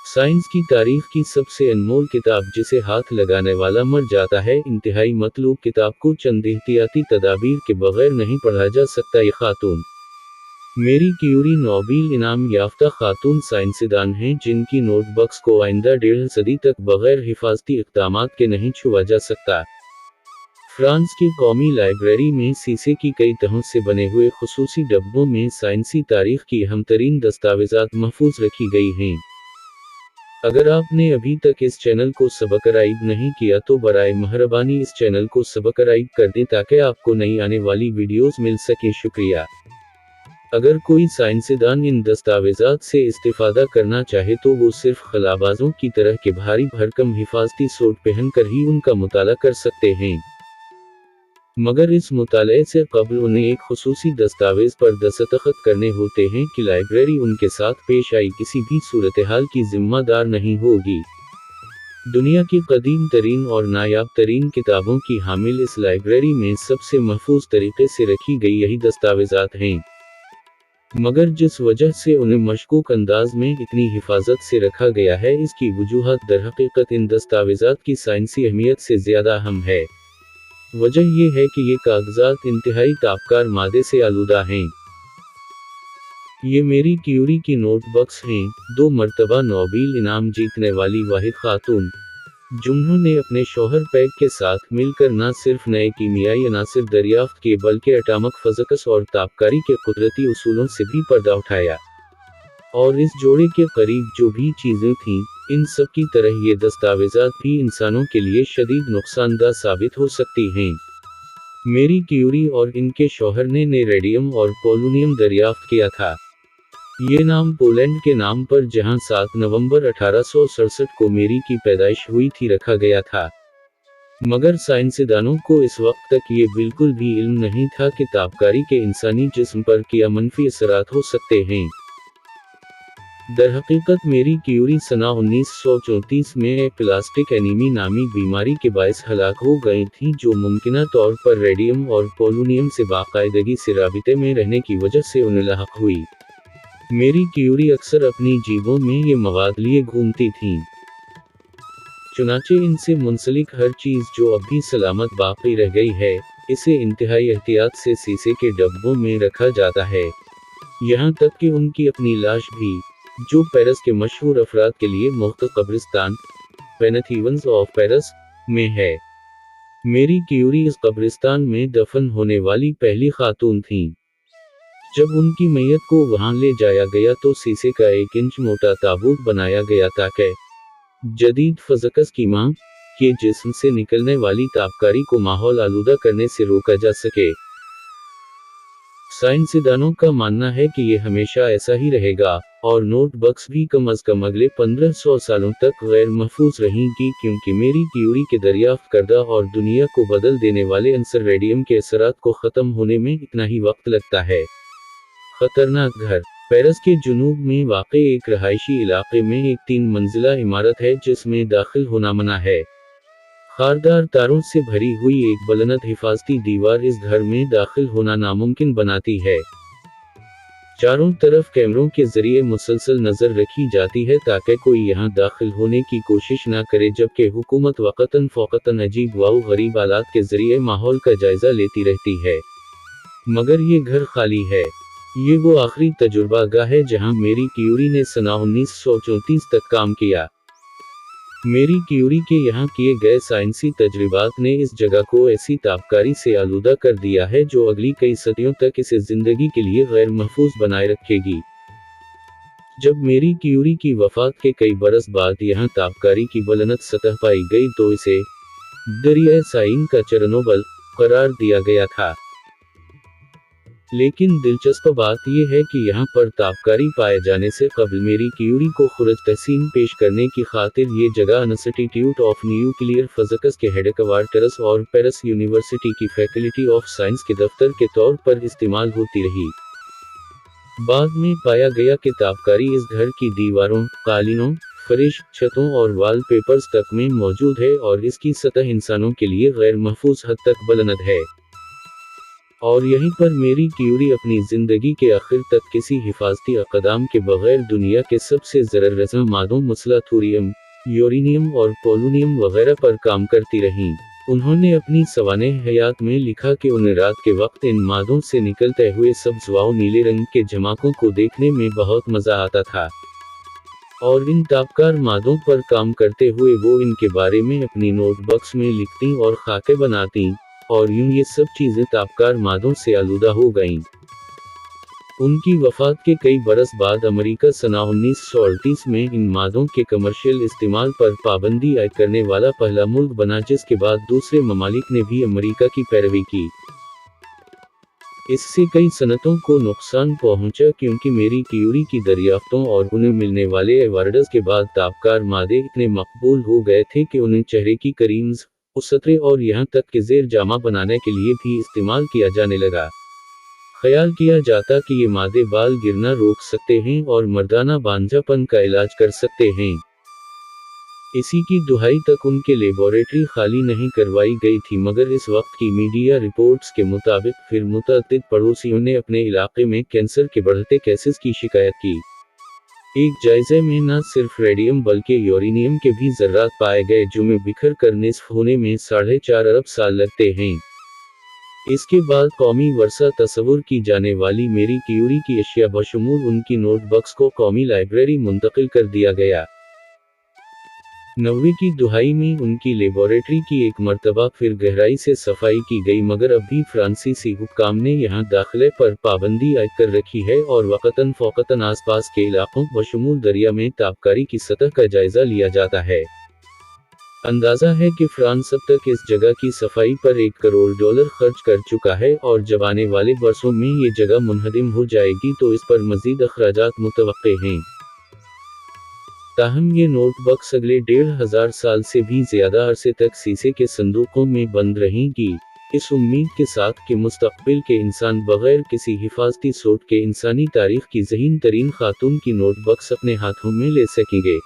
Science की तारीख की सबसे अनमोल किताब जिसे हाथ लगाने वाला मर जाता है। इंतहाई मतलूब किताब को चंद एहतियाती तदाबीर के बगैर नहीं पढ़ा जा सकता। ये खातून मेरी क्यूरी नोबेल इनाम याफ्ता खातून साइंसदान हैं जिनकी नोटबुक्स को आइंदा 1.5 सदी तक बगैर हिफाजती इक़दामात के नहीं छुआ जा सकता। फ्रांस की कौमी लाइब्रेरी में शीशे की कई तहों से बने हुए खुसूसी डब्बों में साइंसी तारीख की अहम तरीन दस्तावेज़ात महफूज रखी गई हैं। अगर आपने अभी तक इस चैनल को सब्सक्राइब नहीं किया तो बराए मेहरबानी इस चैनल को सब्सक्राइब कर दें ताकि आपको नई आने वाली वीडियोस मिल सके। शुक्रिया। अगर कोई साइंसदान इन दस्तावेज़ात से इस्तेफादा करना चाहे तो वो सिर्फ खलाबाजों की तरह के भारी भरकम हिफाजती सूट पहनकर ही उनका मुताला कर सकते हैं, मगर इस मुताले से कबल उन्हें एक खुसूसी दस्तावेज़ पर दस्तखत करने होते हैं कि लाइब्रेरी उनके साथ पेश आई किसी भी सूरत-हाल की जिम्मेदार नहीं होगी। दुनिया की कदीम तरीन और नायाब तरीन किताबों की हामिल इस लाइब्रेरी में सबसे महफूज तरीके से रखी गई यही दस्तावेज़ात हैं, मगर जिस वजह से उन्हें मशकूक अंदाज में इतनी हिफाजत से रखा गया है इसकी वजूहात दरहकीकत इन दस्तावेज़ात की साइंसी अहमियत से ज़्यादा अहम है। वजह यह है कि ये कागजात इंतहाई तापकार मादे से आलूदा हैं। ये मेरी क्यूरी की नोटबुक्स हैं, 2 मरतबा नोबेल इनाम जीतने वाली वाहिद खातून, जिन्होंने अपने शौहर पैग के साथ मिलकर न सिर्फ नए कीमियाई अनासिर दरियाफ्त किए बल्कि एटॉमिक फिज़िक्स और तापकारी के कुदरती उसूलों से भी पर्दा उठाया। और इस जोड़े के करीब जो भी चीज़ें थीं, इन सब की तरह ये दस्तावेज़ात भी इंसानों के लिए शदीद नुकसानदा साबित हो सकती हैं। मेरी क्यूरी और इनके शौहर ने रेडियम और पोलोनियम दरियाफ्त किया था। ये नाम पोलैंड के नाम पर जहां 7 नवंबर 1867 को मेरी की पैदाइश हुई थी रखा गया था, मगर साइंसदानों को इस वक्त तक ये बिल्कुल भी इल्म नहीं था कि तापकारी के इंसानी जिस्म पर क्या मनफी असरात हो सकते हैं। दरहकीकत मेरी क्यूरी सना 1934 में एक प्लास्टिक एनीमी नामी बीमारी के बायस हलाक हो गई थी जो मुमकिना तौर पर रेडियम और पोलोनियम से बाकायदगी से राबिते में रहने की वजह से उन्हें लाहक हुई। मेरी क्यूरी अक्सर अपनी जीबों में ये मवाद लिए घूमती थीं, चुनाचे इनसे मुंसलिक हर चीज़ जो अब भी सलामत बाकी रह गई है, इसे इंतहाई एहतियात से शीशे के डब्बों में रखा जाता है। यहाँ तक कि उनकी अपनी लाश भी, जो पेरिस के मशहूर अफराद के लिए मुख्त कब्रिस्तान पेनेथीवन्स ऑफ पेरिस में है। मेरी क्यूरी इस कब्रिस्तान में दफन होने वाली पहली खातून थीं। जब उनकी मैयत को वहां ले जाया गया तो शीशे का 1 इंच मोटा ताबूत बनाया गया ताकि जदीद फिज़िक्स की मांग के जिस्म से निकलने वाली तापकारी को माहौल आलूदा करने से रोका जा सके। साइंसदानों का मानना है कि ये हमेशा ऐसा ही रहेगा, और नोटबुक्स भी कम अज़ कम अगले 1500 सालों तक गैर महफूज रहेंगी क्योंकि मेरी क्यूरी के दरियाफ्त करदा और दुनिया को बदल देने वाले अंसर रेडियम के असरात को ख़त्म होने में इतना ही वक्त लगता है। खतरनाक घर पेरिस के जुनूब में वाक़े एक रहायशी इलाके में एक 3 मंजिला इमारत है जिसमें दाखिल होना मना है। खारदार तारों से भरी हुई एक बुलंद हिफाजती दीवार इस घर में दाखिल होना नामुमकिन बनाती है। चारों तरफ कैमरों के जरिए मुसलसल नजर रखी जाती है ताकि कोई यहाँ दाखिल होने की कोशिश न करे, जबकि हुकूमत वक़्तन फ़ौक़तन अजीब व गरीब आलात के जरिए माहौल का जायजा लेती रहती है। मगर ये घर खाली है। ये वो आखिरी तजुर्बा गाह है जहाँ मेरी क्यूरी ने सना 1934 तक काम किया। मेरी क्यूरी के यहाँ किए गए साइंसी तजर्बात ने इस जगह को ऐसी तापकारी से आलूदा कर दिया है जो अगली कई सदियों तक इसे जिंदगी के लिए गैर महफूज बनाए रखेगी। जब मेरी क्यूरी की वफात के कई बरस बाद यहाँ तापकारी की बुलंद सतह पाई गई तो इसे दरिया साइन का चेरनोबिल करार दिया गया था। लेकिन दिलचस्प बात यह है कि यहाँ पर तापकारी पाए जाने से कबल मेरी क्यूरी को खुरज तहसीन पेश करने की खातिर ये जगह इंस्टीट्यूट ऑफ न्यूक्लियर फिज़िक्स के हेडक्वार्टर्स और पेरिस यूनिवर्सिटी की फैकल्टी ऑफ साइंस के दफ्तर के तौर पर इस्तेमाल होती रही। बाद में पाया गया कि तापकारी इस घर की दीवारों, कालीनों, फर्श, छतों और वॉलपेपर्स तक में मौजूद है और इसकी सतह इंसानों के लिए गैर महफूज हद तक बुलंद है। और यहीं पर मेरी क्यूरी अपनी जिंदगी के आखिर तक किसी हिफाजती अक़दाम के बगैर दुनिया के सबसे ज़रररज़ा मादों मसला थोरियम, यूरेनियम और पोलोनियम वगैरह पर काम करती रहीं। उन्होंने अपनी सवानेह हयात में लिखा कि उन्हें रात के वक्त इन मादों से निकलते हुए सब्ज़ व नीले रंग के जमाकों को देखने में बहुत मज़ा आता था, और इन तापकार मादों पर काम करते हुए वो इनके बारे में अपनी नोटबुक्स में लिखती और खाके बनाती, और यूं ये सब चीज़ें तापकार मादों से आलूदा हो गईं। उनकी वफ़ात के कई बरस बाद अमेरिका सना 1938 में इन मादों के कमर्शियल इस्तेमाल पर पाबंदी आयद करने वाला पहला मुल्क बना, जिसके बाद दूसरे ममालिक ने भी अमेरिका की पैरवी की। इससे कई सनतों को नुकसान पहुंचा, क्योंकि मेरी क्यूरी की दरियाफ्तों और उन्हें मिलने वाले अवार्ड्स के बाद तापकार मादे इतने मकबूल हो गए थे कि उन्हें चेहरे की क्रीम्स, उसतरे और यहाँ तक कि ज़ेर जामा बनाने के लिए भी इस्तेमाल किया जाने लगा। ख्याल किया जाता कि ये मादे बाल गिरना रोक सकते हैं और मर्दाना बांझापन का इलाज कर सकते हैं। इसी की दुहाई तक उनके लेबोरेटरी खाली नहीं करवाई गई थी, मगर इस वक्त की मीडिया रिपोर्ट्स के मुताबिक फिर मुतअद्दिद पड़ोसियों ने अपने इलाके में कैंसर के बढ़ते केसेस की शिकायत की। एक जायजे में न सिर्फ रेडियम बल्कि यूरेनियम के भी ज़र्रात पाए गए, जो में बिखर कर निस्फ होने में 4.5 अरब साल लगते हैं। इसके बाद कौमी वर्सा तस्वुर की जाने वाली मेरी क्यूरी की अशिया बशमूल उनकी नोटबुक्स को कौमी लाइब्रेरी मुंतकिल कर दिया गया। 90 की दुहाई में उनकी लेबोरेटरी की एक मर्तबा फिर गहराई से सफाई की गई, मगर अब भी फ्रांसीसी हुक्काम ने यहाँ दाखिले पर पाबंदी आयद कर रखी है और वक़्तन फ़ौक़तन आसपास के इलाकों बशमूल दरिया में तापकारी की सतह का जायजा लिया जाता है। अंदाज़ा है कि फ्रांस अब तक इस जगह की सफाई पर $1 करोड़ खर्च कर चुका है, और जब आने वाले बरसों में ये जगह मुनहदिम हो जाएगी तो इस पर मज़ीद अखराजात मुतवक्के हैं। ताहम ये नोटबुक्स अगले 1500 साल से भी ज़्यादा अरसे तक शीशे के संदूकों में बंद रहेंगी, इस उम्मीद के साथ कि मुस्तक़बिल के इंसान बग़ैर किसी हिफाजती सोट के इंसानी तारीख़ की ज़हीन तरीन खातून की नोटबुक्स अपने हाथों में ले सकेंगे।